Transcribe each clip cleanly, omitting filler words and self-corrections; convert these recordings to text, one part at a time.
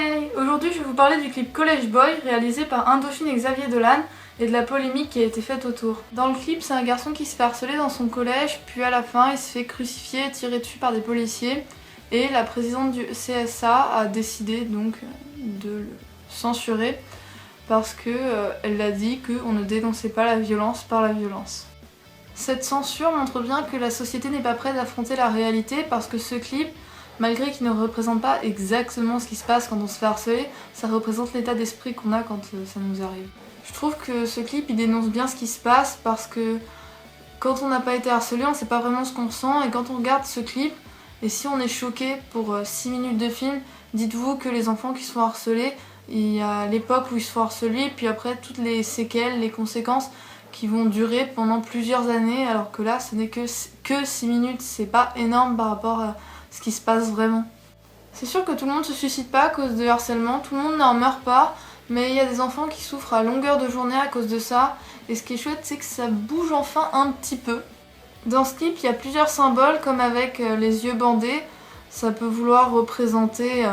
Hey! Aujourd'hui je vais vous parler du clip College Boy réalisé par Indochine et Xavier Dolan et de la polémique qui a été faite autour. Dans le clip, c'est un garçon qui se fait harceler dans son collège, puis à la fin il se fait crucifier et tirer dessus par des policiers et la présidente du CSA a décidé donc de le censurer parce qu'elle a dit qu'on ne dénonçait pas la violence par la violence. Cette censure montre bien que la société n'est pas prête d'affronter la réalité parce que ce clip, malgré qu'il ne représente pas exactement ce qui se passe quand on se fait harceler, ça représente l'état d'esprit qu'on a quand ça nous arrive. Je trouve que ce clip il dénonce bien ce qui se passe parce que quand on n'a pas été harcelé, on sait pas vraiment ce qu'on sent et quand on regarde ce clip, et si on est choqué pour 6 minutes de film, dites-vous que les enfants qui sont harcelés, il y a l'époque où ils se font harceler, puis après toutes les séquelles, les conséquences qui vont durer pendant plusieurs années, alors que là ce n'est que 6 minutes, c'est pas énorme par rapport à ce qui se passe vraiment. C'est sûr que tout le monde se suicide pas à cause de harcèlement, tout le monde n'en meurt pas, mais il y a des enfants qui souffrent à longueur de journée à cause de ça, et ce qui est chouette c'est que ça bouge enfin un petit peu. Dans ce clip il y a plusieurs symboles comme avec les yeux bandés, ça peut vouloir représenter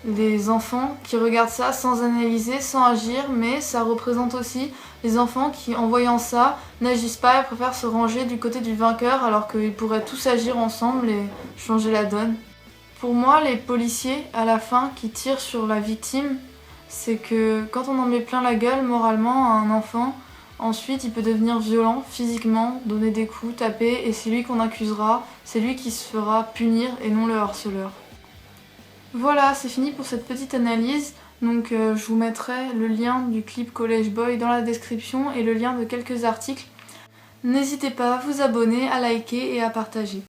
les enfants qui regardent ça sans analyser, sans agir, mais ça représente aussi les enfants qui, en voyant ça, n'agissent pas et préfèrent se ranger du côté du vainqueur alors qu'ils pourraient tous agir ensemble et changer la donne. Pour moi, les policiers, à la fin, qui tirent sur la victime, c'est que quand on en met plein la gueule moralement à un enfant, ensuite il peut devenir violent physiquement, donner des coups, taper, et c'est lui qu'on accusera, c'est lui qui se fera punir et non le harceleur. Voilà, c'est fini pour cette petite analyse, donc je vous mettrai le lien du clip College Boy dans la description et le lien de quelques articles. N'hésitez pas à vous abonner, à liker et à partager.